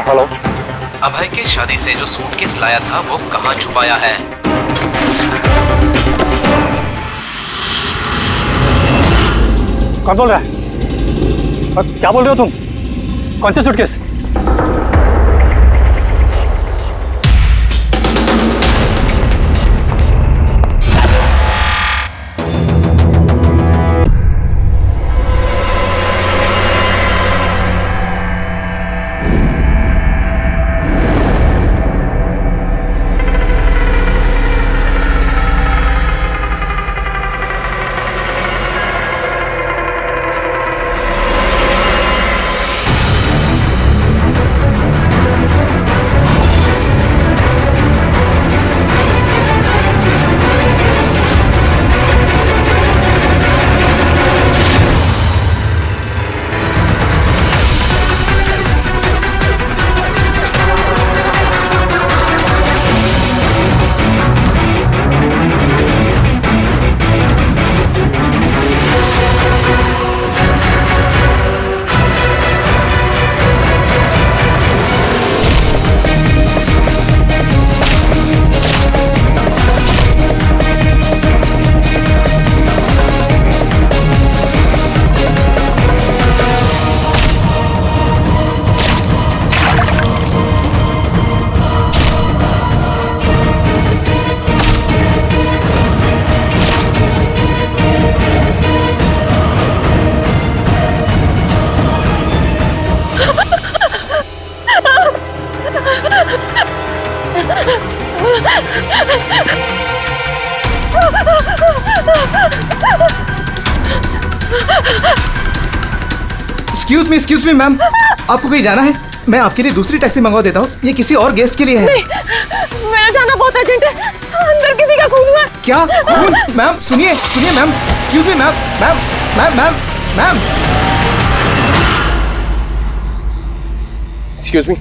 Hello. अभय के शादी से जो सूटकेस लाया था वो कहाँ छुपाया है? कौन बोल रहा है? क्या बोल रहे हो तुम? कौन से सूटकेस? एक्सक्यूज मी मैम, आपको कहीं जाना है? मैं आपके लिए दूसरी टैक्सी मंगवा देता हूँ, ये किसी और गेस्ट के लिए है। नहीं, मेरा जाना बहुत अर्जेंट है, अंदर किसी का खून हुआ। क्या खून? मैम सुनिए ma'am, excuse me ma'am, ma'am. Excuse me,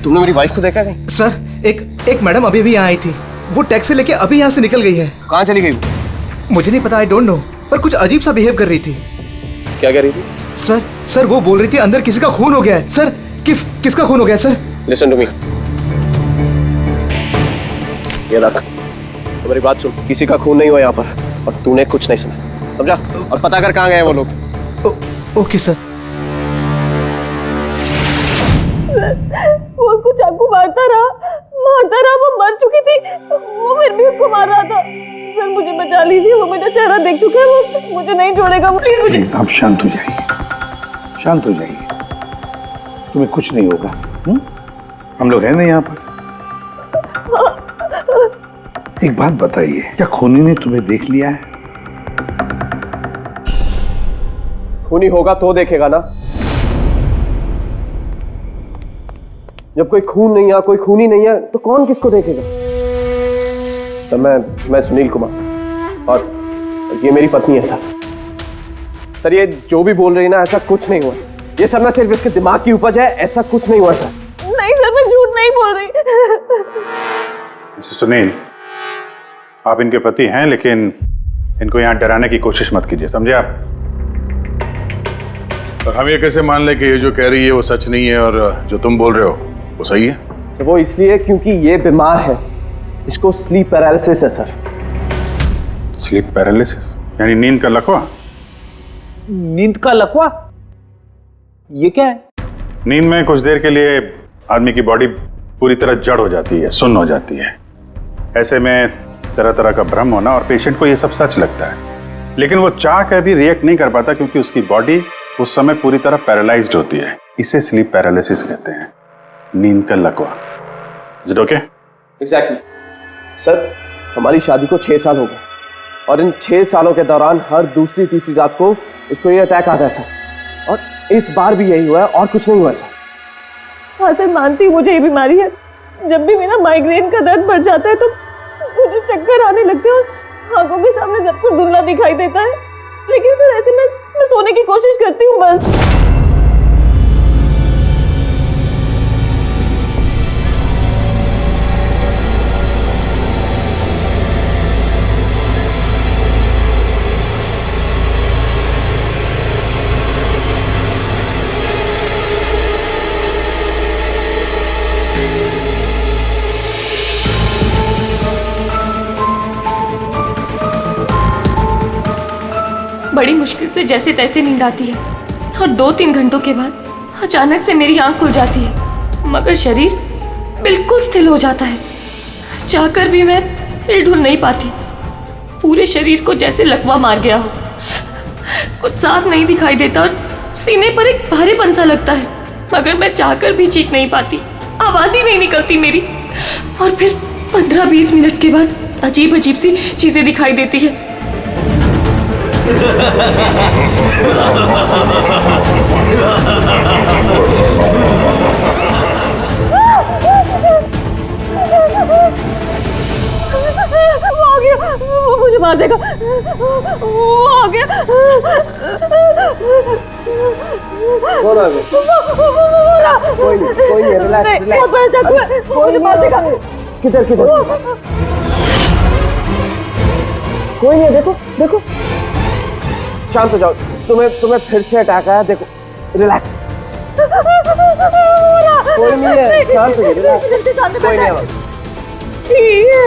तुमने मेरी वाइफ को देखा नहीं? सर एक मैडम अभी यहाँ आई थी, वो टैक्सी लेके अभी यहाँ से निकल गई है। कहाँ चली गई? मुझे नहीं पता, आई डोंट नो, पर कुछ अजीब सा बिहेव कर रही थी। क्या कह रही थी? सर वो बोल रही थी अंदर किसी का खून हो गया है। सर किसका खून हो गया है सर? लिसन टू मी, ये रख, तो मेरी बात सुन, किसी का खून नहीं हुआ यहाँ पर, और तूने कुछ नहीं सुना, समझा? और पता कर कहाँ गए वो लोग। Okay sir. वो उसको चाकू मारता रहा, वो मर चुकी थी, वो फिर भी उसको मार रहा था। सर मुझे बचा लीजिए, वो मेरा चेहरा देख चुका है, वो मुझे नहीं छोड़ेगा, प्लीज मुझे। आप शांत हो जाइए, तुम्हें कुछ नहीं होगा। हम लोग हैं ना यहाँ पर। एक बात बताइए, क्या खूनी ने तुम्हें देख लिया है? खूनी होगा तो देखेगा ना, जब कोई खून नहीं है, कोई खूनी नहीं है, तो कौन किसको देखेगा? सर मैं सुनील कुमार, और ये मेरी पत्नी है सर। ये जो भी बोल रही है ना, ऐसा कुछ नहीं हुआ, ये सब ना सिर्फ इसके दिमाग की उपज है, ऐसा कुछ नहीं हुआ सर। नहीं सर, मैं झूठ नहीं बोल रही। सुनील, आप इनके पति हैं, लेकिन इनको यहाँ डराने की कोशिश मत कीजिए, समझे आप? और हम ये कैसे मान ले कि ये जो कह रही है वो सच नहीं है और जो तुम बोल रहे हो वो सही है? सर वो इसलिए क्योंकि ये बीमार है, इसको स्लीप पैरालिसिस है सर। स्लीप पैरालिसिस यानी नींद का लकवा? नींद का लकवा? ये क्या है? नींद में कुछ देर के लिए आदमी की बॉडी पूरी तरह जड़ हो जाती है, सुन्न हो जाती है। ऐसे में तरह तरह का भ्रम होना, और पेशेंट को ये सब सच लगता है, लेकिन वो चाह कर भी रिएक्ट नहीं कर पाता क्योंकि उसकी बॉडी उस समय पूरी तरह पैरालाइज्ड होती है। इसे स्लीप पैरालिसिस कहते हैं, नींद का लकवा। Is it okay? Exactly sir, हमारी शादी को 6 साल हो गए, और इन 6 सालों के दौरान हर दूसरी तीसरी रात को इसको ये अटैक आता है सर, और इस बार भी यही हुआ है, और कुछ नहीं हुआ सर। हाँ सर, मानती हूँ मुझे ये बीमारी है। जब भी मेरा माइग्रेन का दर्द बढ़ जाता है तो मुझे चक्कर आने लगते हैं और आंखों के सामने सब कुछ धुंधला दिखाई देता है। लेकिन सर ऐसे मैं सोने की कोशिश करती हूँ बस। बड़ी मुश्किल से जैसे तैसे नींद आती है और 2-3 घंटों के बाद अचानक से मेरी आंख खुल जाती है, मगर शरीर बिल्कुल स्थिर हो जाता है। चाहकर भी मैं हिल-डुल नहीं पाती। पूरे शरीर को जैसे लकवा मार गया हो। कुछ साफ नहीं दिखाई देता और सीने पर एक भारीपन सा लगता है, मगर मैं चाहकर भी चीख नहीं पाती। आवाज ही नहीं निकलती मेरी। और फिर 15-20 मिनट के बाद अजीब अजीब सी चीजें दिखाई देती है। वो आ गया, वो मुझे मार देगा। वो आ गया। कौन आ गया? कोई नहीं, रिलैक्स। वो मुझे मार देगा। किधर? कोई नहीं है, देखो। शांत हो जाओ। तुम्हें फिर से अटैक आया, देखो। रिलैक्स। कोई नहीं है, शांत हो जाओ, रिलैक्स। कोई नहीं है।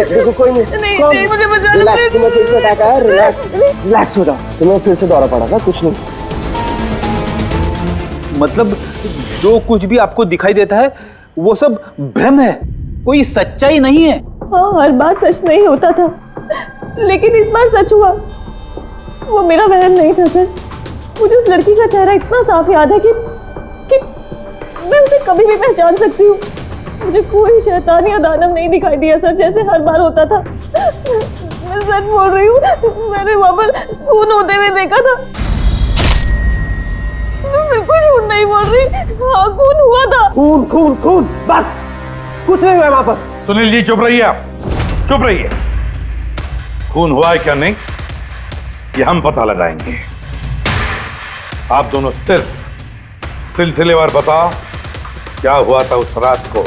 देखो कोई नहीं, मुझे बचा लो। रिलैक्स। तुम्हें फिर से अटैक आया, रिलैक्स हो जाओ। तुम्हें फिर से दौरा पड़ा था, कुछ नहीं। मतलब जो कुछ भी आपको दिखाई देता है वो सब भ्रम है, कोई सच्चाई नहीं है। हाँ, हर बार सच नहीं होता था, लेकिन इस बार सच हुआ। वो मेरा वहम नहीं था सर। मुझे उस लड़की का चेहरा इतना साफ याद है कि मैं उसे कभी भी पहचान सकती हूँ। मुझे कोई शैतान या दानव नहीं दिखाई दिया सर, जैसे हर बार होता था। मैं सच बोल रही हूँ, मैंने वहाँ पर खून होते हुए देखा था। मैं बिल्कुल झूठ नहीं बोल रही। हाँ, खून हुआ था। खून, बस कुछ नहीं हुआ वहां पर। सुनील जी चुप रहिए, आप चुप रहिए। खून हुआ है क्या नहीं ये हम पता लगाएंगे। आप दोनों सिर्फ सिलसिलेवार बताओ क्या हुआ था उस रात को,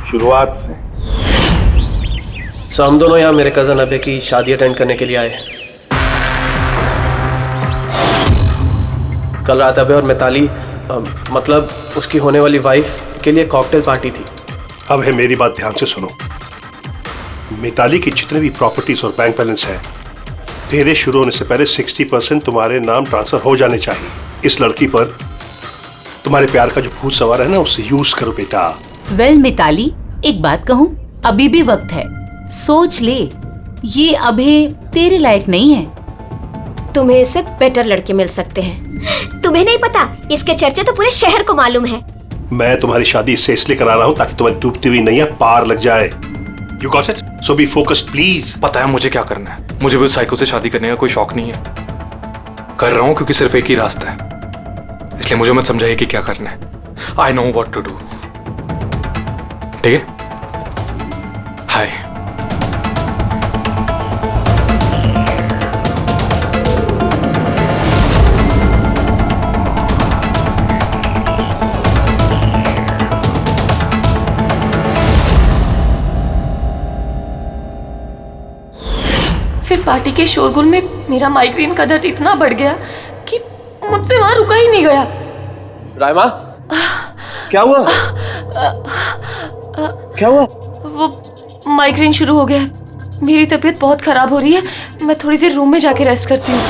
शुरुआत से। हम दोनों यहाँ मेरे कजन अभय की शादी अटेंड करने के लिए आए। कल रात अभय और मिताली मतलब उसकी होने वाली वाइफ के लिए कॉकटेल पार्टी थी। अब है मेरी बात ध्यान से सुनो। मिताली की जितने भी प्रॉपर्टीज और बैंक बैलेंस है, तेरे शुरू होने से पहले 60% तुम्हारे नाम ट्रांसफर हो जाने चाहिए। इस लड़की पर तुम्हारे प्यार का जो भूत सवार है ना, उसे यूज करो बेटा। वेल मिताली, एक बात कहूँ, अभी भी वक्त है, सोच ले। ये अभी तेरे लायक नहीं है। तुम्हें इससे बेटर लड़के मिल सकते हैं। तुम्हें नहीं पता, इसके चर्चे तो पूरे शहर को मालूम है। मैं तुम्हारी शादी इससे इसलिए करा रहा हूँ ताकि तुम्हारी डूबती हुई नैया पार लग जाए। You got it? So be focused, please. पता है मुझे क्या करना है। मुझे भी उस साइको से शादी करने का कोई शौक नहीं है। कर रहा हूँ क्योंकि सिर्फ एक ही रास्ता है, इसलिए मुझे मत समझाइए कि क्या करना है। I know what to do. ठीक है? हाय। फिर पार्टी के शोरगुल में मेरा माइग्रेन का दर्द इतना बढ़ गया कि मुझसे वहां रुका ही नहीं गया। रायमा, क्या हुआ? क्या हुआ? वो माइग्रेन शुरू हो गया। मेरी तबीयत बहुत खराब हो रही है। मैं थोड़ी देर रूम में जाके रेस्ट करती हूँ।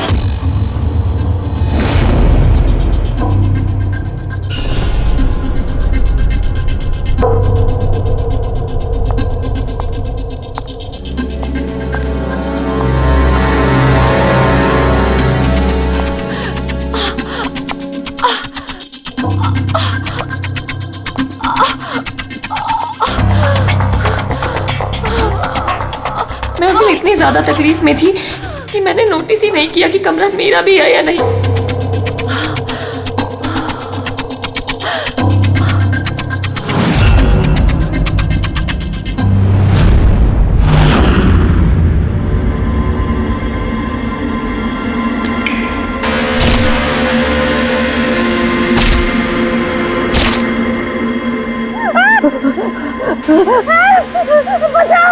इतनी ज्यादा तकलीफ में थी कि मैंने नोटिस ही नहीं किया कि कमरा मेरा भी है या नहीं।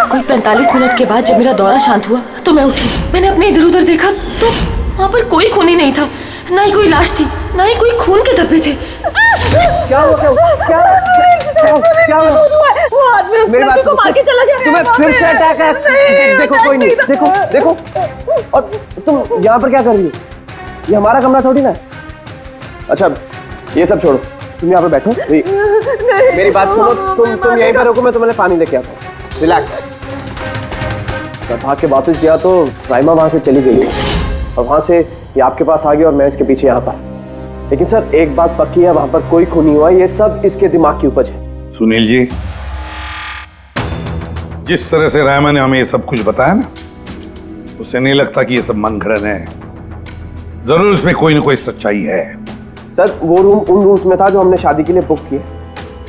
कोई 45 मिनट के बाद जब मेरा दौरा शांत हुआ तो मैं उठी। मैंने अपने इधर उधर देखा तो वहाँ पर कोई खून ही नहीं था, ना ही कोई लाश थी, ना ही कोई खून के धब्बे थे। क्या हुआ? वो आदमी मेरी बात को मार के चला गया। तुम्हें फिर से अटैक है। देखो कोई नहीं, देखो और तुम यहाँ पर क्या कर रही हो? ये हमारा कमरा थोड़ी ना है। अच्छा ये सब छोड़ो, तुम यहाँ पे बैठो। मेरी बात सुनो, तुम यहीं पे रुको, मैं तुम्हें पानी लेके आता हूँ। रिलैक्स। मैं भाग के वापस गया तो राइमा वहां से चली गई और वहां से ये आपके पास आ गया और मैं इसके पीछे यहाँ पर। लेकिन सर एक बात पक्की है, वहां पर कोई खून नहीं हुआ, ये सब इसके दिमाग की उपज है। सुनील जी, जिस तरह से रायमा ने हमें ये सब कुछ बताया ना, उसे नहीं लगता कि ये सब मन घड़न है। जरूर इसमें कोई ना कोई सच्चाई है। सर वो रूम उन रूम्स में था जो हमने शादी के लिए बुक किए,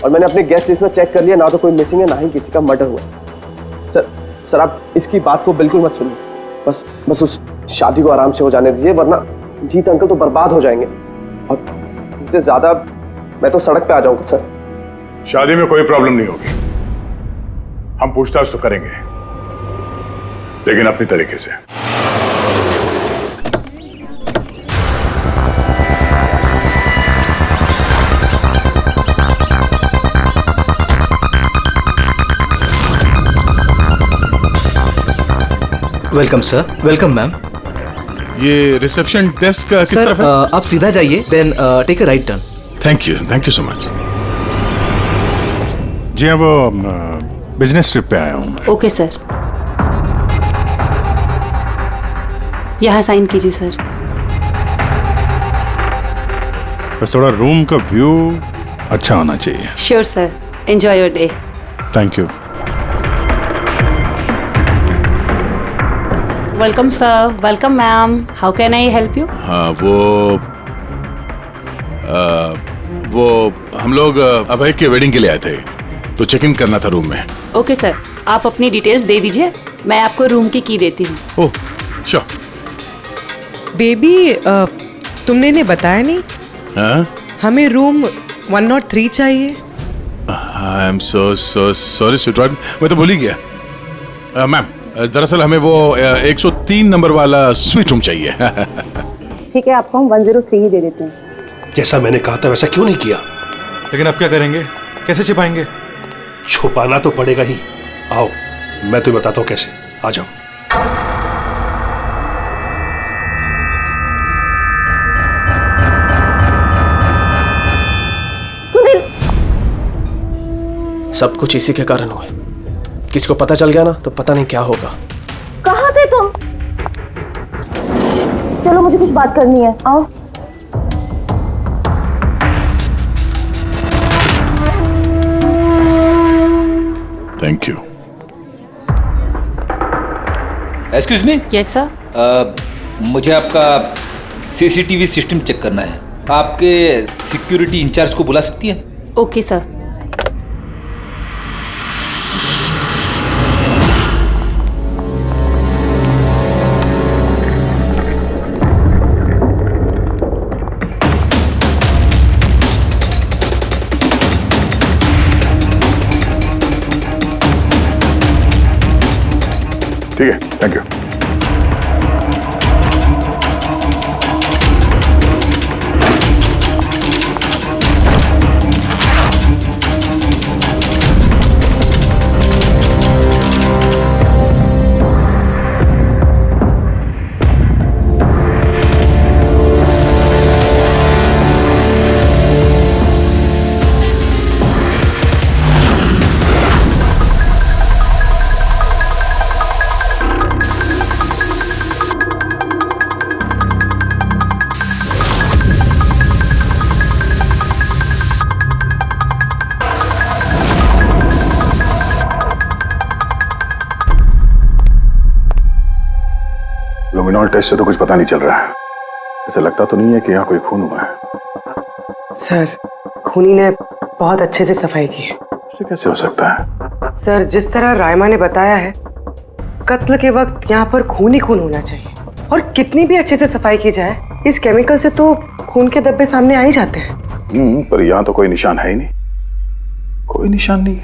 और मैंने अपने गेस्ट लिस्ट में चेक कर लिया, ना तो कोई मिसिंग है ना ही किसी का मर्डर हुआ। सर आप इसकी बात को बिल्कुल मत सुनिए। बस उस शादी को आराम से हो जाने दीजिए, वरना जीत अंकल तो बर्बाद हो जाएंगे और इससे ज्यादा मैं तो सड़क पे आ जाऊंगा। सर शादी में कोई प्रॉब्लम नहीं होगी, हम पूछताछ तो करेंगे, लेकिन अपनी तरीके से। Welcome sir. Welcome ma'am. ये रिसेप्शन डेस्क किस सर तरफ है? आप सीधा जाइए, then take a right turn. Thank you so much. जी हाँ, वो बिजनेस ट्रिप पे आया हूँ। ओके सर, यहाँ साइन कीजिए सर। बस थोड़ा रूम का व्यू अच्छा होना चाहिए। Sure sir, enjoy your day. Thank you. Welcome sir. Welcome ma'am. How can I help you? हाँ वो हम लोग अभय के वेडिंग के लिए आए थे, तो चेक इन करना था रूम में। ओके सर, आप अपनी डिटेल्स दे दीजिए, मैं आपको रूम की देती हूँ। Oh sure. बेबी तुमने इन्हें बताया नहीं? हाँ? हमें रूम 103 चाहिए। I am so sorry sweetheart, मैं तो भूल ही गया। मैम दरअसल हमें वो 103 नंबर वाला स्वीट रूम चाहिए। ठीक है, आपको हम 103 ही दे देते हैं। जैसा मैंने कहा था वैसा क्यों नहीं किया? लेकिन अब क्या करेंगे, कैसे छिपाएंगे? छुपाना तो पड़ेगा ही। आओ मैं तुम्हें बताता हूँ कैसे। आ जाओ। सुनील, सब कुछ इसी के कारण हुआ। किसी को पता चल गया ना तो पता नहीं क्या होगा। कहाँ थे तुम? चलो मुझे कुछ बात करनी है, आओ। Thank you. Excuse me. Yes sir. मुझे आपका सीसीटीवी सिस्टम चेक करना है। आपके सिक्योरिटी इंचार्ज को बुला सकती है? Okay sir. ठीक है, थैंक यू। लुमिनॉल टेस्ट से तो कुछ पता नहीं चल रहा है। ऐसा लगता तो नहीं है कि यहाँ कोई खून हुआ है। सर खूनी ने बहुत अच्छे से सफाई की है। ऐसे कैसे हो सकता है? सर जिस तरह रायमा ने बताया है, कत्ल के वक्त यहाँ पर खून ही खून होना चाहिए। और कितनी भी अच्छे से सफाई की जाए, इस केमिकल से तो खून के धब्बे सामने आ ही जाते हैं। पर यहाँ तो कोई निशान है ही नहीं। कोई निशान नहीं है।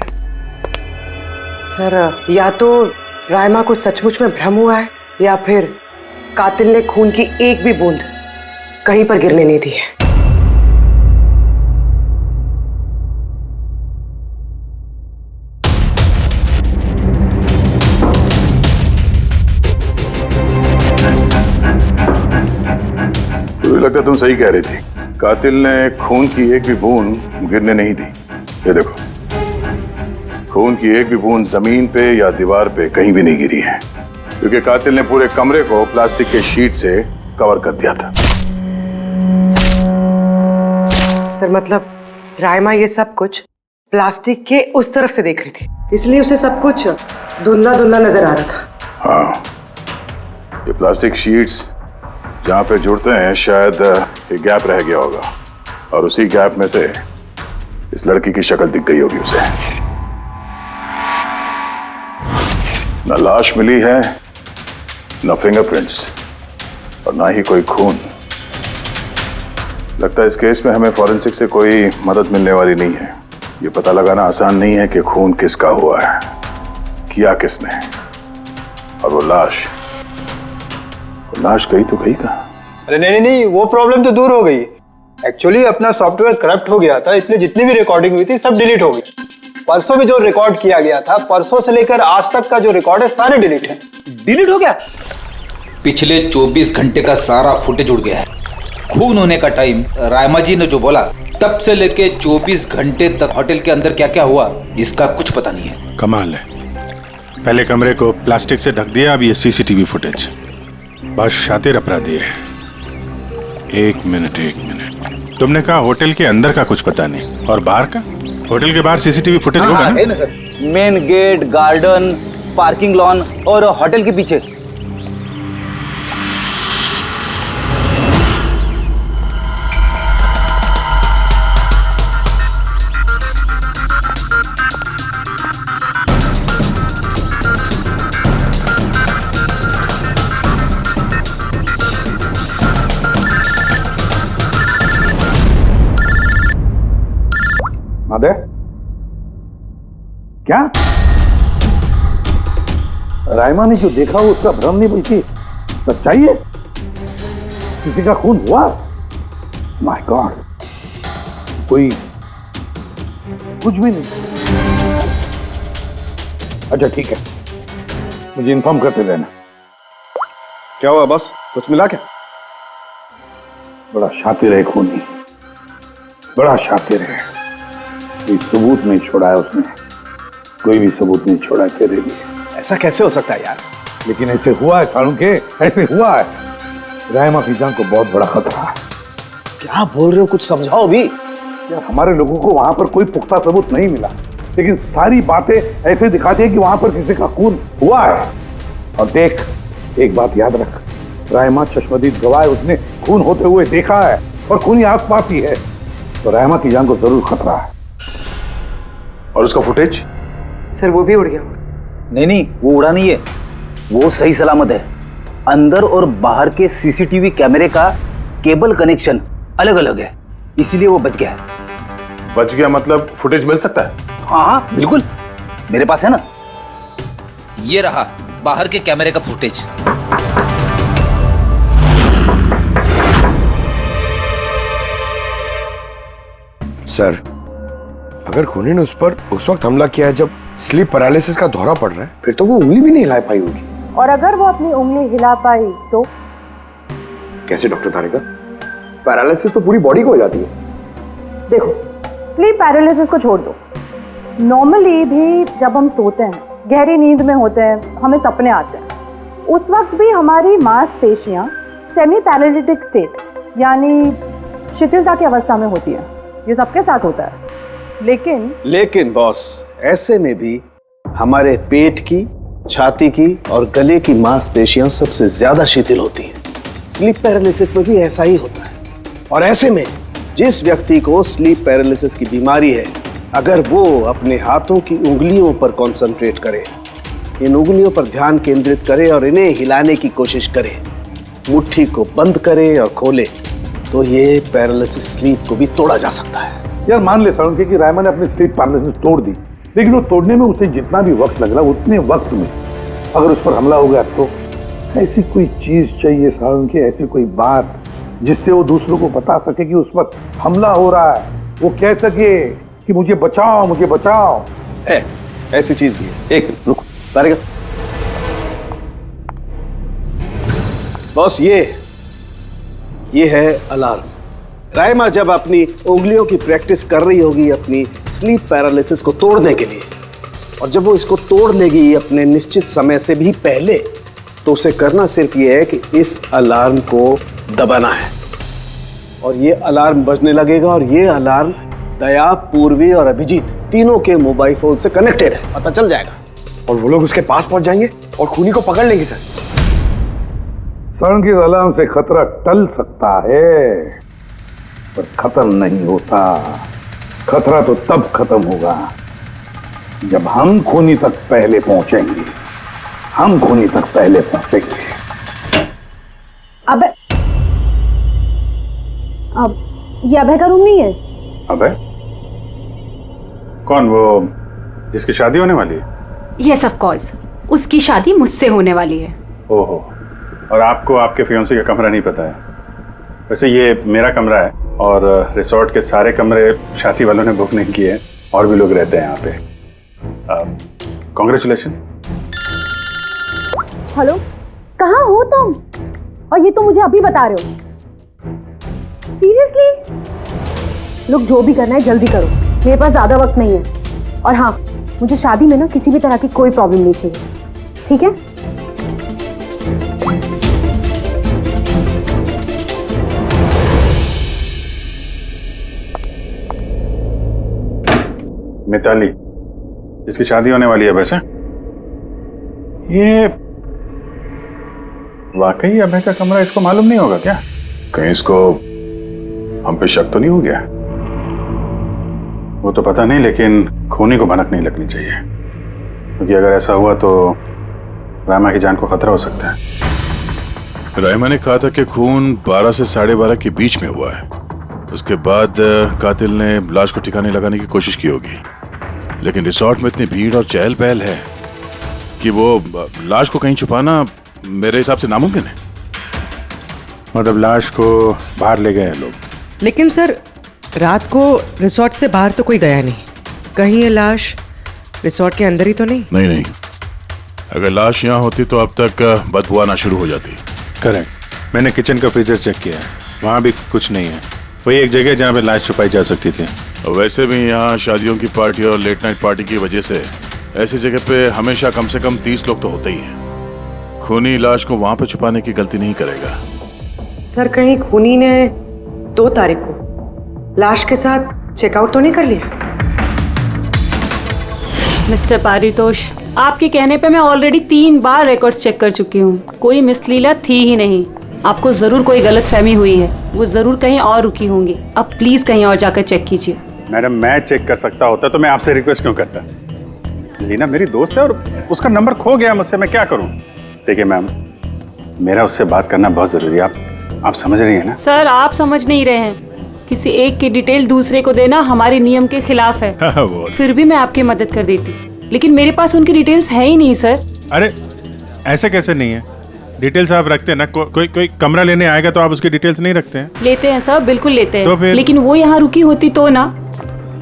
सर या तो रायमा को सचमुच में भ्रम हुआ है, या फिर कातिल ने खून की एक भी बूंद कहीं पर गिरने नहीं दी है। लगता है तुम सही कह रही थी। कातिल ने खून की एक भी बूंद गिरने नहीं दी। ये देखो, खून की एक भी बूंद जमीन पे या दीवार पे कहीं भी नहीं गिरी है, क्योंकि कातिल ने पूरे कमरे को प्लास्टिक के शीट से कवर कर दिया था। सर मतलब रायमा ये सब कुछ प्लास्टिक के उस तरफ से देख रही थी, इसलिए उसे सब कुछ धुंधला धुंधला नजर आ रहा था। हाँ, ये प्लास्टिक शीट्स जहां पे जुड़ते हैं शायद एक गैप रह गया होगा, और उसी गैप में से इस लड़की की शक्ल दिख गई होगी उसे। न लाश मिली है, न फिंगरप्रिंट्स, और ना ही कोई खून। लगता है इस केस में हमें फॉरेंसिक से कोई मदद मिलने वाली नहीं है। ये पता लगाना आसान नहीं है कि खून किसका हुआ है, किया किसने, और वो लाश गई तो गई कहाँ? अरे नहीं, वो प्रॉब्लम तो दूर हो गई। एक्चुअली अपना सॉफ्टवेयर करप्ट हो गया था, इसलिए जितनी भी रिकॉर्डिंग हुई थी सब डिलीट हो गई। परसों में जो रिकॉर्ड किया गया था, परसों से लेकर आज तक का जो रिकॉर्ड है सारे डिलीट है। डिलीट हो गया? पिछले 24 घंटे का सारा फुटेज उड़ गया है। खून होने का टाइम रायमा जी ने जो बोला, तब से लेके 24 घंटे तक होटल के अंदर क्या क्या हुआ इसका कुछ पता नहीं है। कमाल है, पहले कमरे को प्लास्टिक से ढक दिया, अब ये सीसीटीवी फुटेज। बहुत शातिर अपराधी है। एक मिनट, तुमने कहा होटल के अंदर का कुछ पता नहीं, और बाहर का? होटल के बाहर सीसीटीवी फुटेज होगा ना? है ना sir, main gate, garden, parking lawn और होटल के पीछे। माधव, क्या रायमा ने जो देखा वो उसका भ्रम नहीं बल्कि सच्चाई है? किसी का खून हुआ? माय गॉड, कोई कुछ भी नहीं। अच्छा ठीक है, मुझे इन्फॉर्म करते रहना। क्या हुआ बॉस, कुछ मिला क्या? बड़ा शातिर है खूनी, बड़ा शातिर है। कोई सबूत नहीं छोड़ा है उसने, कोई भी सबूत नहीं छोड़ा तेरे लिए। ऐसा कैसे हो सकता है यार? लेकिन ऐसे हुआ है सालुंके, ऐसे हुआ है। रायमा की जान को बहुत बड़ा खतरा है। क्या बोल रहे हो, कुछ समझाओ भी। यार हमारे लोगों को वहां पर कोई पुख्ता सबूत नहीं मिला, लेकिन सारी बातें ऐसे दिखाती है कि वहां पर किसी का खून हुआ है। और देख, एक बात याद रख, रायमा चश्मदीद गवाह है, उसने खून होते हुए देखा है और खूनी आसपास ही है, तो रायमा की जान को जरूर खतरा है। और उसका फुटेज? सर वो भी उड़ गया। नहीं, वो उड़ा नहीं है, वो सही सलामत है। अंदर और बाहर के सीसीटीवी कैमरे का केबल कनेक्शन अलग अलग है, इसीलिए वो बच गया। बच गया मतलब फुटेज मिल सकता है? हाँ बिल्कुल, मेरे पास है ना। ये रहा बाहर के कैमरे का फुटेज। सर, अगर खूनी ने उस पर उस वक्त हमला किया है जब स्लीप पैरालिसिस का दौरा पड़ रहा है, फिर तो वो उंगली भी नहीं हिला पाई होगी। और अगर वो अपनी उंगली हिला पाई तो? कैसे डॉक्टर तारिका? पैरालिसिस तो पूरी बॉडी को हो जाती है। देखो, स्लीप पैरालिसिस को छोड़ दो, नॉर्मली भी जब हम सोते हैं, गहरी नींद में होते हैं, हमें सपने आते हैं, उस वक्त भी हमारी मांसपेशियां सेमी पैरालिटिक स्टेट यानी शिथिलता की अवस्था में होती है। ये सबके साथ होता है। लेकिन बॉस, ऐसे में भी हमारे पेट की, छाती की और गले की मांसपेशियां सबसे ज्यादा शिथिल होती हैं। स्लीप पैरालिसिस में भी ऐसा ही होता है। और ऐसे में जिस व्यक्ति को स्लीप पैरालिसिस की बीमारी है, अगर वो अपने हाथों की उंगलियों पर कंसंट्रेट करे, इन उंगलियों पर ध्यान केंद्रित करे और इन्हें हिलाने की कोशिश करे, मुट्ठी को बंद करे और खोले, तो ये पैरालिसिस स्लीप को भी तोड़ा जा सकता है। यार मान ले सालुंके कि रायमा ने अपनी स्लीप पैरालिसिस तोड़ दी, लेकिन वो तोड़ने में उसे जितना भी वक्त लग रहा, उतने वक्त में अगर उस पर हमला हो गया तो ऐसी कोई चीज चाहिए सालुंके, ऐसी कोई बात जिससे वो दूसरों को बता सके कि उस पर हमला हो रहा है, वो कह सके कि मुझे बचाओ, मुझे बचाओ। है, ऐसी चीज भी है। एक मिनट रुको तारिका। बॉस, ये है अलार्म। रायमा जब अपनी उंगलियों की प्रैक्टिस कर रही होगी अपनी स्लीप पैरालिसिस को तोड़ने के लिए, और जब वो इसको तोड़ लेगी अपने निश्चित समय से भी पहले, तो उसे करना सिर्फ ये है कि इस अलार्म को दबाना है और ये अलार्म बजने लगेगा। और ये अलार्म दया, पूर्वी और अभिजीत तीनों के मोबाइल फोन से कनेक्टेड है, पता चल जाएगा। और वो लोग उसके पास पहुंच जाएंगे और खूनी को पकड़ लेंगे। सर सर की अलार्म से खतरा टल सकता है पर खत्म नहीं होता। खतरा तो तब खत्म होगा जब हम खूनी तक पहले पहुंचेंगे। हम खूनी तक पहले पहुंचेंगे। अब ये अभय का रूम नहीं है? अबे कौन? वो जिसकी शादी होने वाली है? यस ऑफ कोर्स, उसकी शादी मुझसे होने वाली है। ओहो, और आपको आपके फियांसे का कमरा नहीं पता है? वैसे ये मेरा कमरा है और रिसोर्ट के सारे कमरे शादी वालों ने बुक नहीं किए, और भी लोग रहते हैं यहाँ पे। कॉन्ग्रेचुलेशन। हेलो, कहाँ हो तुम? और ये तो मुझे अभी बता रहे हो? सीरियसली? लोग जो भी करना है जल्दी करो, मेरे पास ज्यादा वक्त नहीं है। और हाँ, मुझे शादी में ना किसी भी तरह की कोई प्रॉब्लम नहीं चाहिए, ठीक है? मिताली, जिसकी शादी होने वाली है। वैसे ये वाकई अभय का कमरा इसको मालूम नहीं होगा क्या? कहीं इसको हम पे शक तो नहीं हो गया? वो तो पता नहीं, लेकिन खूनी को भनक नहीं लगनी चाहिए, क्योंकि अगर ऐसा हुआ तो रामा की जान को खतरा हो सकता है। रायमा ने कहा था कि खून 12 से 12:30 के बीच में हुआ है। उसके बाद कातिल ने लाश को ठिकाने लगाने की कोशिश की होगी, लेकिन रिसोर्ट में इतनी भीड़ और चहल पहल है कि वो लाश को कहीं छुपाना मेरे हिसाब से नामुमकिन है। मतलब लाश को बाहर ले गए हैं लोग? लेकिन सर, रात को रिसोर्ट से बाहर तो कोई गया नहीं। कहीं ये लाश रिसोर्ट के अंदर ही तो नहीं? नहीं, अगर लाश यहाँ होती तो अब तक बदबू आना शुरू हो जाती। करेक्ट। मैंने किचन का फ्रीजर चेक किया है, वहाँ भी कुछ नहीं है। वही एक जगह जहाँ पे लाश छुपाई जा सकती थी। वैसे भी यहाँ शादियों की पार्टी और लेट नाइट पार्टी की वजह से ऐसी जगह पे हमेशा कम से कम 30 लोग तो होते ही हैं। खूनी लाश को वहाँ पे छुपाने की गलती नहीं करेगा। सर, कहीं खूनी ने 2 तारीख को लाश के साथ चेकआउट तो नहीं कर लिया? मिस्टर पारितोष, आपके कहने पे मैं ऑलरेडी 3 बार रिकॉर्ड्स चेक कर चुकी हूँ, कोई मिसलीला थी ही नहीं। आपको जरूर कोई गलतफहमी हुई है, वो जरूर कहीं और रुकी होंगी। अब प्लीज कहीं और जाकर चेक कीजिए। मैडम, मैं चेक कर सकता होता तो मैं आपसे रिक्वेस्ट क्यों करता? लीना मेरी दोस्त है और उसका नंबर खो गया मुझसे, मैं क्या करूं? देखिए मैम, मेरा उससे बात करना बहुत जरूरी है। आप समझ रही हैं ना? सर, आप समझ नहीं रहे हैं। किसी एक की डिटेल दूसरे को देना हमारे नियम के खिलाफ है। फिर भी मैं आपकी मदद कर देती, लेकिन मेरे पास उनकी डिटेल्स है ही नहीं सर। अरे ऐसे कैसे नहीं है? डिटेल्स आप रखते हैं ना? कोई कमरा लेने आएगा तो आप उसकी डिटेल्स नहीं रखते हैं? लेते हैं सर, बिल्कुल लेते हैं। तो फिर? लेकिन वो यहाँ रुकी होती तो ना।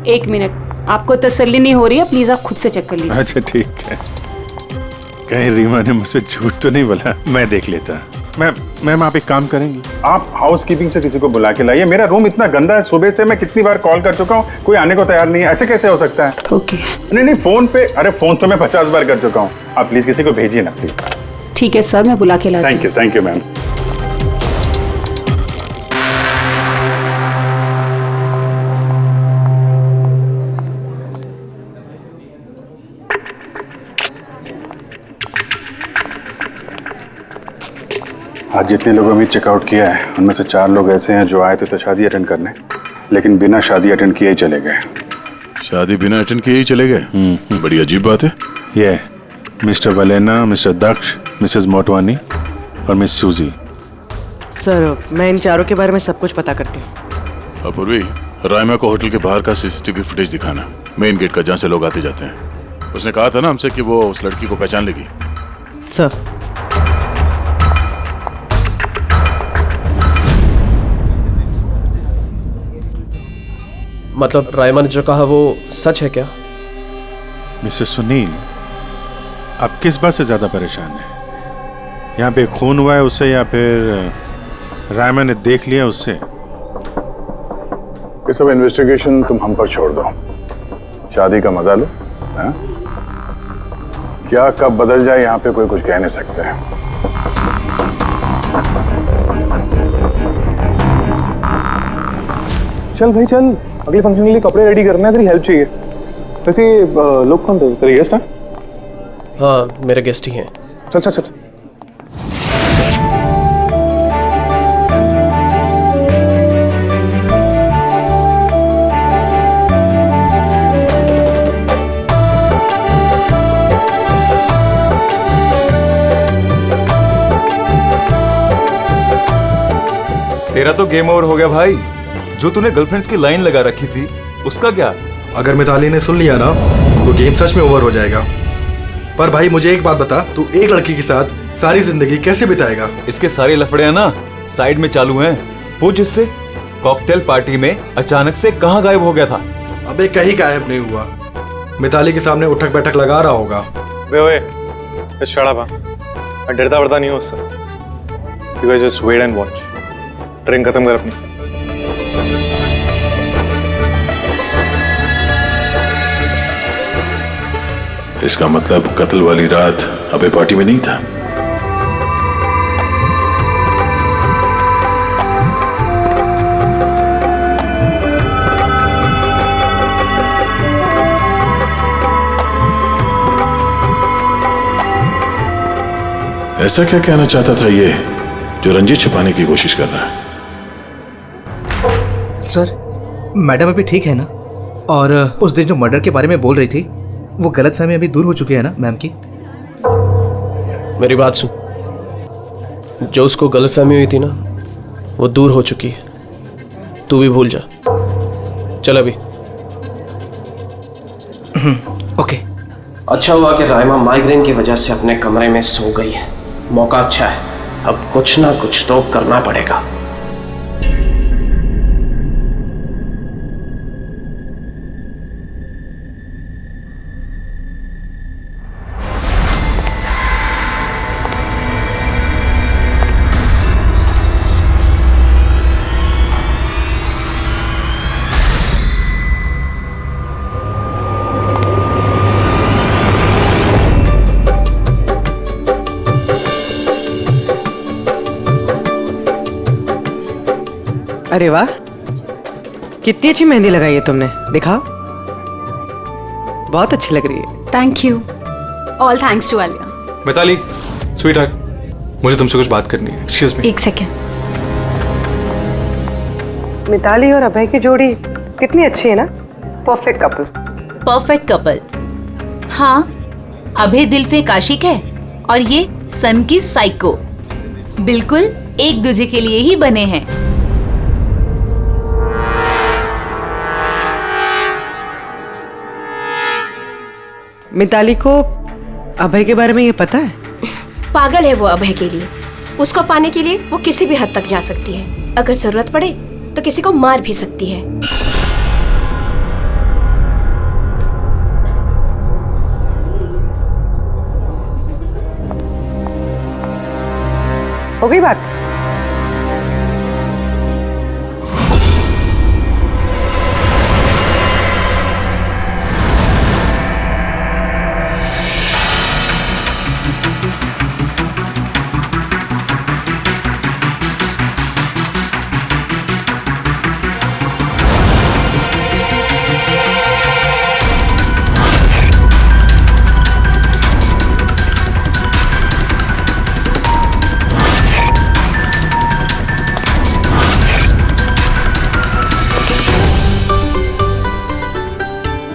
1 मिनट, आपको तसल्ली नहीं हो रही है? प्लीज आप खुद से चेक कर लीजिए। अच्छा ठीक है। कहीं रीमा ने मुझसे झूठ तो नहीं बोला? मैं देख लेता। मैम आप एक काम करेंगी, आप हाउस कीपिंग से किसी को बुला के लाइए। मेरा रूम इतना गंदा है, सुबह से मैं कितनी बार कॉल कर चुका हूँ, कोई आने को तैयार नहीं है। ऐसे कैसे हो सकता है? ओके। नहीं, फोन पे, अरे फोन तो मैं 50 बार कर चुका हूँ। आप प्लीज किसी को भेजिए ना प्लीज। ठीक है सर, मैं बुला के लाती हूँ। Thank you ma'am. आज जितने लोगों ने चेकआउट किया है, उनमें से 4 लोग ऐसे हैं जो आए थे तो शादी अटेंड करने, लेकिन बिना शादी अटेंड किए ही चले गए। शादी बिना अटेंड किए ही चले गए? बड़ी अजीब बात है। ये मिस्टर वलेना, मिस्टर दक्ष, मिसेस मोटवानी और मिस सूजी। सर, मैं इन चारों के बारे में सब कुछ पता करती हूँ। अपूर्वी, रायमा को होटल के बाहर का सीसीटीवी फुटेज दिखाना, मेन गेट का, जहाँ से लोग आते जाते हैं। उसने कहा था ना हमसे कि वो उस लड़की को पहचान लेगी। सर, मतलब रायमा ने जो कहा वो सच है क्या? मिस्टर सुनील, आप किस बात से ज्यादा परेशान हैं? यहाँ पे खून हुआ है उससे, या फिर रायमा ने देख लिया उससे। ये सब इन्वेस्टिगेशन तुम हम पर छोड़ दो, शादी का मजा लो। हाँ? क्या कब बदल जाए यहाँ पे कोई कुछ कह नहीं सकता है। चल भाई चल, अगले फंक्शन के लिए कपड़े रेडी करना है, तेरी हेल्प चाहिए। वैसे लोग कौन थे? तेरे गेस्ट हैं? हाँ मेरे गेस्ट ही हैं। चल चल चल। तेरा तो गेम ओवर हो गया भाई। जो तूने गर्लफ्रेंड्स की लाइन लगा रखी थी उसका क्या? अगर मिताली ने सुन लिया ना तो गेम सच में ओवर हो जाएगा। पर भाई मुझे एक बात बता, तू एक लड़की के साथ सारी जिंदगी कैसे बिताएगा? इसके सारे लफड़े हैं ना साइड में चालू हैं। पूछ इससे, कॉकटेल पार्टी में अचानक से कहाँ गायब हो गया था? अबे कहीं गायब नहीं हुआ, मिताली के सामने उठक बैठक लगा रहा होगा। वे शड़ा पा, डरता वरता नहीं हो उससे। You guys just wait and watch. Drink खत्म कर अपनी। इसका मतलब कत्ल वाली रात अबे पार्टी में नहीं था। ऐसा क्या कहना चाहता था ये जो रंजीत छुपाने की कोशिश कर रहा है? सर मैडम अभी ठीक है ना? और उस दिन जो मर्डर के बारे में बोल रही थी वो गलतफहमी अभी दूर हो चुकी है ना मैम की? मेरी बात सुन, जो उसको गलतफहमी हुई थी ना वो दूर हो चुकी है। तू भी भूल जा। चल अभी। ओके। अच्छा हुआ कि रायमा माइग्रेन की वजह से अपने कमरे में सो गई है। मौका अच्छा है, अब कुछ ना कुछ तो करना पड़ेगा। अरे वाह, कितनी अच्छी मेहंदी लगाई है तुमने, दिखाओ। बहुत अच्छी लग रही है। Thank you. All thanks to Alia. Mitali, sweetheart, मुझे तुमसे कुछ बात करनी है। Excuse me. एक सेकेंड। मिताली और अभय की जोड़ी कितनी अच्छी है ना? Perfect couple. Perfect couple. हाँ, अभय दिल पे आशिक है और ये सन की साइको। बिल्कुल एक दूजे के लिए ही बने हैं। मिताली को अभय के बारे में ये पता है? पागल है वो अभय के लिए। उसको पाने के लिए वो किसी भी हद तक जा सकती है। अगर जरूरत पड़े तो किसी को मार भी सकती है। हो गई बात?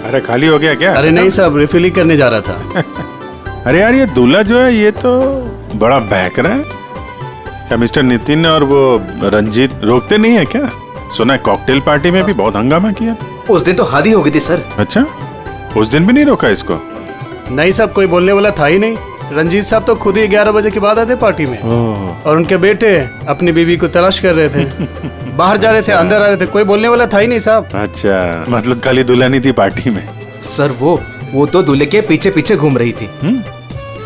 अरे खाली हो गया क्या? अरे नहीं साहब, रिफिल ही करने जा रहा था। अरे यार ये दूल्हा जो है ये तो बड़ा बहक रहा है। क्या मिस्टर नितिन और वो रंजीत रोकते नहीं है क्या? सुना है कॉकटेल पार्टी में भी बहुत हंगामा किया। उस दिन तो हादी हो गई थी सर। अच्छा, उस दिन भी नहीं रोका इसको? नहीं साहब, कोई बोलने वाला था ही नहीं। रंजीत साहब तो खुद ही 11 बजे के बाद आते पार्टी में। और उनके बेटे अपनी बीवी को तलाश कर रहे थे। बाहर जा रहे थे, अंदर आ रहे थे, कोई बोलने वाला था ही नहीं साहब। अच्छा, मतलब खाली दुल्हन थी पार्टी में? सर वो तो दूल्हे के पीछे पीछे घूम रही थी।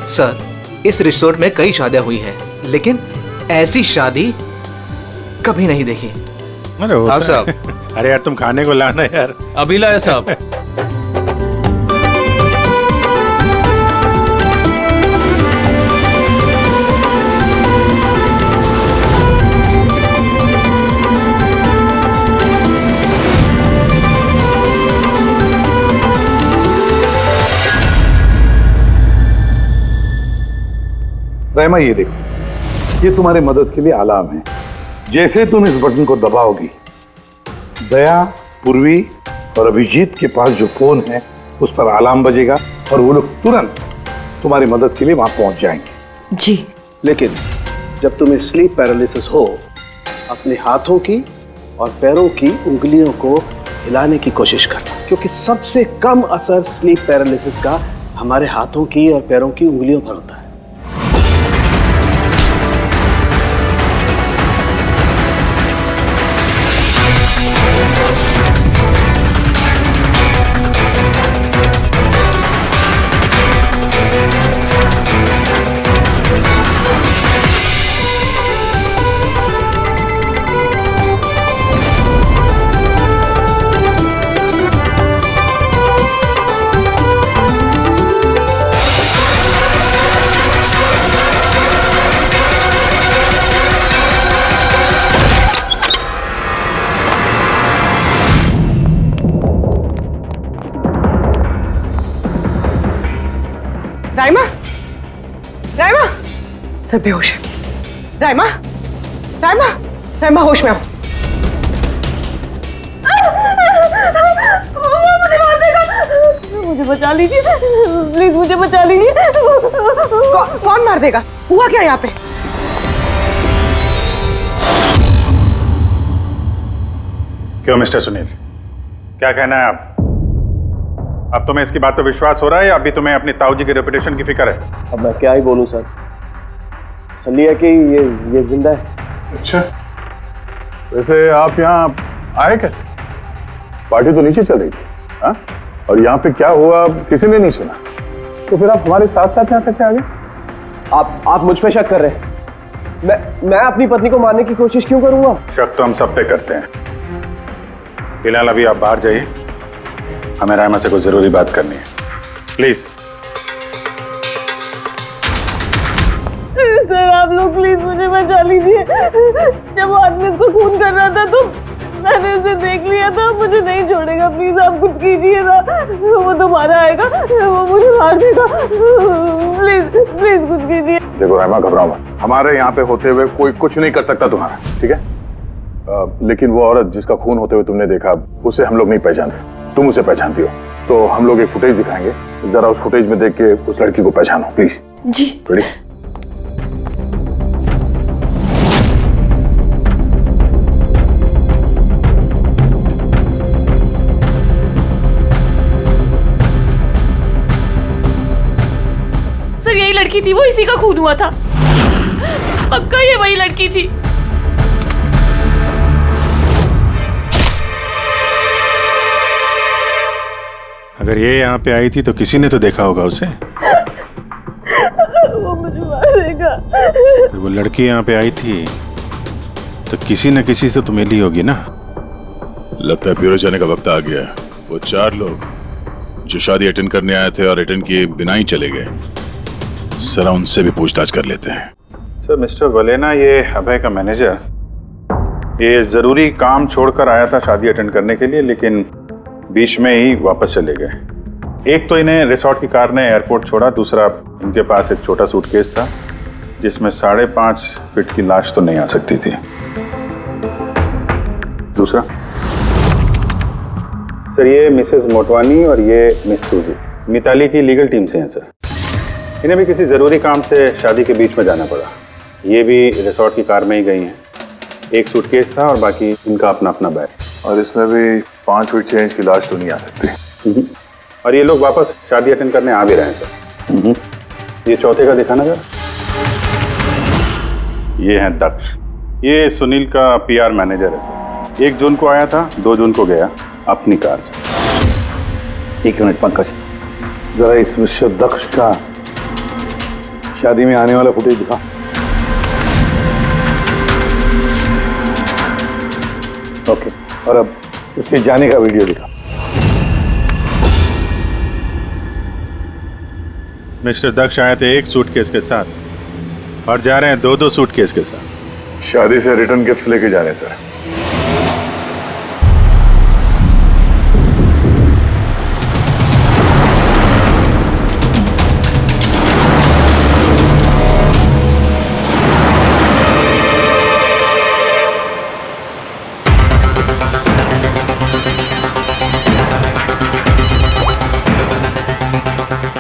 सर इस रिसोर्ट में कई शादियां हुई हैं, लेकिन ऐसी शादी कभी नहीं देखी। अरे होता हाँ है। साहब। अरे यार तुम खाने को लाना यार। अभी लाया साहब। रहमा ये देखो, ये तुम्हारे मदद के लिए अलार्म है। जैसे तुम इस बटन को दबाओगी, दया, पूर्वी और अभिजीत के पास जो फोन है उस पर अलार्म बजेगा और वो लोग तुरंत तुम्हारी मदद के लिए वहां पहुंच जाएंगे। जी। लेकिन जब तुम्हें स्लीप पैरालिसिस हो, अपने हाथों की और पैरों की उंगलियों को हिलाने की कोशिश करना, क्योंकि सबसे कम असर स्लीप पैरालिसिस का हमारे हाथों की और पैरों की उंगलियों पर होता है। राइमा, राइमा, सर बेहोश है। राइमा, राइमा, राइमा होश में आओ। मुझे मार देगा। मुझे बचा लीजिए प्लीज, मुझे बचा लीजिए। कौन मार देगा? हुआ क्या यहाँ पे? क्यों मिस्टर सुनील, क्या कहना है आप? अब तुम्हें इसकी बात पे विश्वास हो रहा है या अभी तुम्हें अपनी ताऊ जी की रेपुटेशन की फिक्र है? अब मैं क्या ही बोलूं सर, असली है कि ये जिंदा है। अच्छा, वैसे आप यहाँ आए कैसे? पार्टी तो नीचे चल रही थी, हाँ? और यहाँ पे क्या हुआ किसी ने नहीं सुना, तो फिर आप हमारे साथ साथ यहाँ कैसे आ गए? आप मुझ पे शक कर रहे हैं? मैं अपनी पत्नी को मारने की कोशिश क्यों करूंगा? शक तो हम सब पे करते हैं। फिलहाल अभी आप बाहर जाइए, हमें रायमा से कुछ जरूरी बात करनी है, प्लीज। सर आप लोग प्लीज मुझे बचा लीजिए। जब वो आदमी उसको खून कर रहा था तो मैंने उसे देख लिया था, मुझे नहीं छोड़ेगा। प्लीज आप कुछ कीजिए ना, वो दोबारा आएगा, वो मुझे मार देगा। प्लीज प्लीज कुछ कीजिए। देखो रायमा, घबराओ मत, हमारे यहाँ पे होते हुए कोई कुछ नहीं कर सकता तुम्हारा, ठीक है? लेकिन वो औरत जिसका खून होते हुए तुमने देखा, उसे हम लोग नहीं पहचानते, तुम उसे पहचानती हो, तो हम लोग एक फुटेज दिखाएंगे, जरा उस फुटेज में देख के उस लड़की को पहचानो प्लीज। जी। रेडी? सर यही लड़की थी, वो इसी का खून हुआ था, पक्का ये वही लड़की थी। अगर ये यहाँ पे आई थी तो किसी ने तो देखा होगा उसे। वो मुझे मार देगा। अगर वो लड़की यहाँ पे आई थी तो किसी न किसी से तो मिली होगी ना। लगता है ब्यूरो जाने का वक्त आ गया है। वो 4 लोग जो शादी अटेंड करने आए थे और अटेंड किए बिना ही चले गए, जरा उनसे भी पूछताछ कर लेते हैं। सर मिस्टर वलेना, ये अभय का मैनेजर, ये जरूरी काम छोड़कर आया था शादी अटेंड करने के लिए, लेकिन बीच में ही वापस चले गए। एक तो इन्हें रिसोर्ट की कार ने एयरपोर्ट छोड़ा, दूसरा इनके पास एक छोटा सूटकेस था जिसमें 5.5 फीट की लाश तो नहीं आ सकती थी। दूसरा सर, ये मिसेस मोटवानी और ये मिस सूजी मिताली की लीगल टीम से हैं सर। इन्हें भी किसी ज़रूरी काम से शादी के बीच में जाना पड़ा। ये भी रिसोर्ट की कार में ही गई हैं। एक सूटकेस था और बाकी इनका अपना अपना बैग। और इसमें भी 5 फीट 6 इंच की लाश तो नहीं आ सकती। और ये लोग वापस शादी अटेंड करने आ भी रहे हैं सर। ये चौथे का दिखाना सर। ये है दक्ष, ये सुनील का PR मैनेजर है सर। 1 जून को आया था, 2 जून को गया अपनी कार से। 1 मिनट पंकज, जरा इस मिस्टर दक्ष का शादी में आने वाला फुटेज दिखा। ओके, और अब इसके जाने का वीडियो दिखा। मिस्टर दक्ष आए थे एक सूटकेस के साथ और जा रहे हैं 2-2 सूटकेस के साथ। शादी से रिटर्न गिफ्ट लेके जा रहे हैं सर।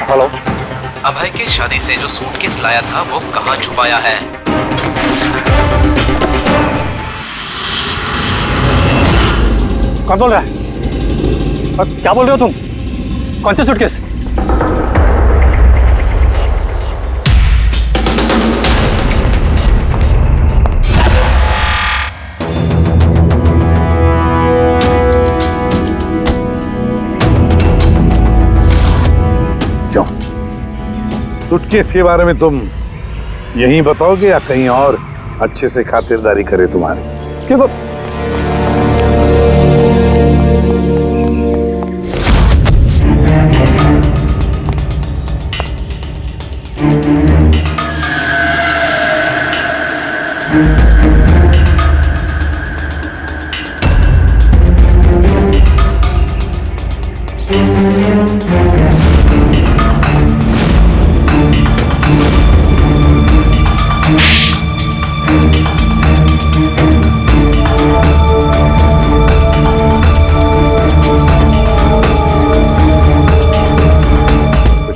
हेलो। अभय के शादी से जो सूटकेस लाया था वो कहाँ छुपाया है? कौन बोल रहा है? और क्या बोल रहे हो तुम? कौन से सूटकेस? क्यों? सूटकेस के बारे में तुम यहीं बताओगे या कहीं और अच्छे से खातिरदारी करे तुम्हारी? क्यों?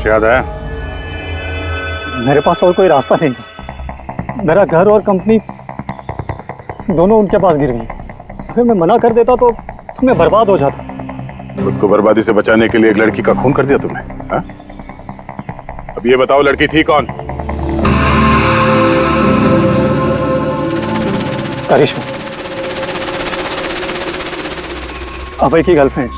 याद है? मेरे पास और कोई रास्ता नहीं था। मेरा घर और कंपनी दोनों उनके पास गिर गई। अगर मैं मना कर देता तो मैं बर्बाद हो जाता। खुद को बर्बादी से बचाने के लिए एक लड़की का खून कर दिया तुमने, हाँ? अब ये बताओ लड़की थी कौन? करिश्मा, अभय की गर्लफ्रेंड।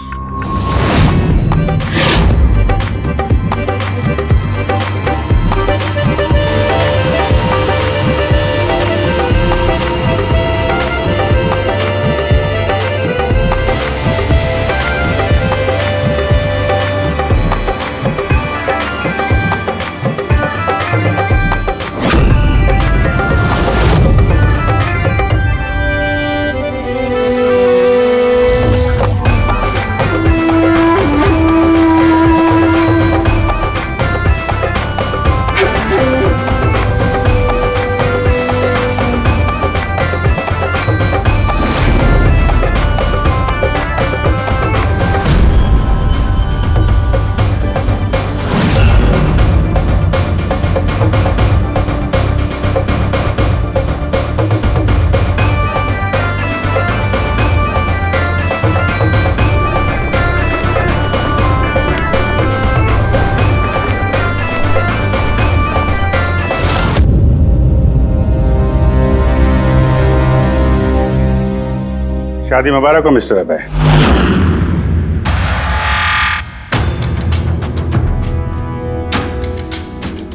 शादी मुबारक हो मिस्टर अभय।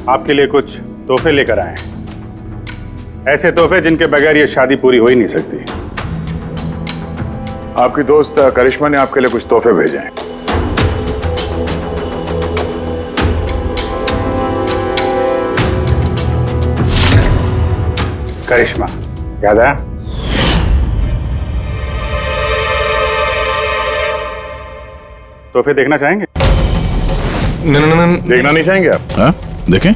आपके लिए कुछ तोहफे लेकर आए हैं, ऐसे तोहफे जिनके बगैर ये शादी पूरी हो ही नहीं सकती। आपकी दोस्त करिश्मा ने आपके लिए कुछ तोहफे भेजे हैं। करिश्मा, याद है? तोहफे देखना चाहेंगे? नहीं। देखना नहीं चाहेंगे आप? हाँ, देखें।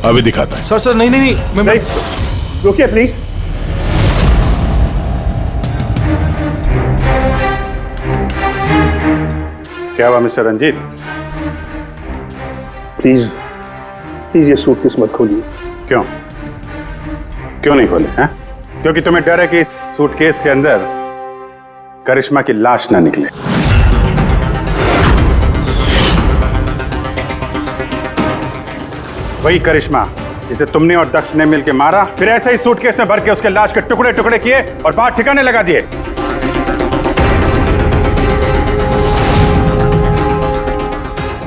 अभी दिखाता है। सर नहीं, मैं रुकिए प्लीज। क्या हुआ मिस्टर रंजीत? प्लीज प्लीज ये सूटकेस मत खोलिए। क्यों नहीं खोले? हैं? क्योंकि तुम्हें डर है कि इस सूटकेस के अंदर करिश्मा की लाश ना निकले। वही करिश्मा जिसे तुमने और दक्ष ने मिलकर मारा, फिर ऐसे ही सूटकेस में भर के उसके लाश के टुकड़े टुकड़े किए और बाहर ठिकाने लगा दिए।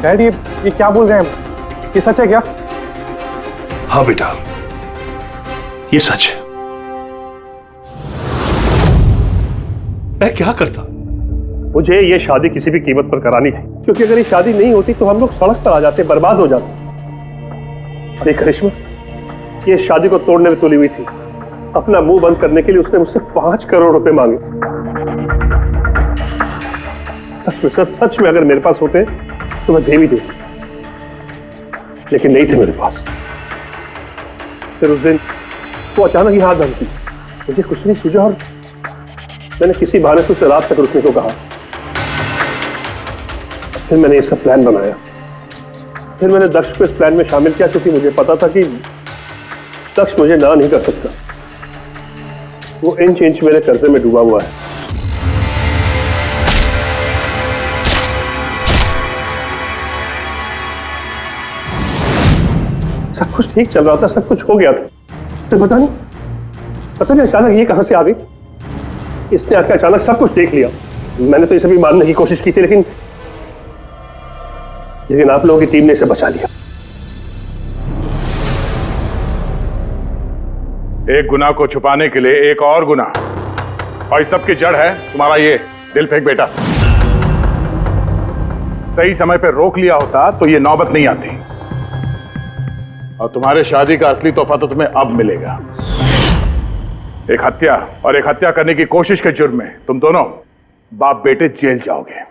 डैड, ये क्या बोल रहे हैं? ये सच है क्या? हाँ बेटा, ये सच है। मैं क्या करता? मुझे ये शादी किसी भी कीमत पर करानी थी, क्योंकि अगर ये शादी नहीं होती तो हम लोग सड़क पर आ जाते, बर्बाद हो जाते। अरे करिश्मा, ये शादी को तोड़ने में तुली हुई थी। अपना मुंह बंद करने के लिए उसने मुझसे 5 करोड़ रुपए मांगे। सच में अगर मेरे पास होते तो मैं दे भी देता, लेकिन नहीं थे मेरे पास। फिर उस दिन वो अचानक ही हाथ धमकी, मुझे कुछ नहीं सूझा और मैंने किसी बहाने से उसे रात तक रुकने को कहा। फिर मैंने इसका प्लान बनाया। फिर मैंने दक्ष को इस प्लान में शामिल किया, क्योंकि मुझे पता था कि दक्ष मुझे ना नहीं कर सकता। वो इंच इंच मेरे कर्जे में डूबा हुआ है। सब कुछ ठीक चल रहा था, सब कुछ हो गया था, तो पता नहीं अचानक ये कहां से आ गई। इसने आके अचानक सब कुछ देख लिया। मैंने तो इसे भी मारने की कोशिश की थी, लेकिन आप लोगों की टीम ने इसे बचा लिया। एक गुनाह को छुपाने के लिए एक और गुनाह, और इस सब की जड़ है तुम्हारा ये दिल फेंक बेटा। सही समय पर रोक लिया होता तो ये नौबत नहीं आती, और तुम्हारे शादी का असली तोहफा तो तुम्हें अब मिलेगा। एक हत्या और एक हत्या करने की कोशिश के जुर्म में तुम दोनों बाप बेटे जेल जाओगे।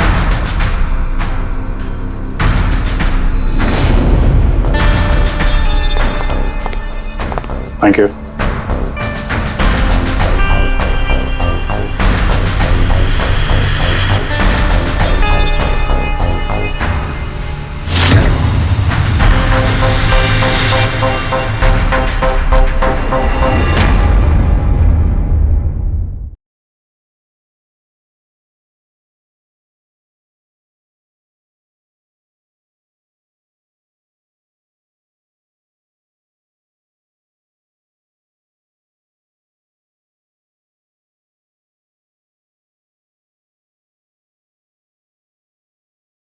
Thank you.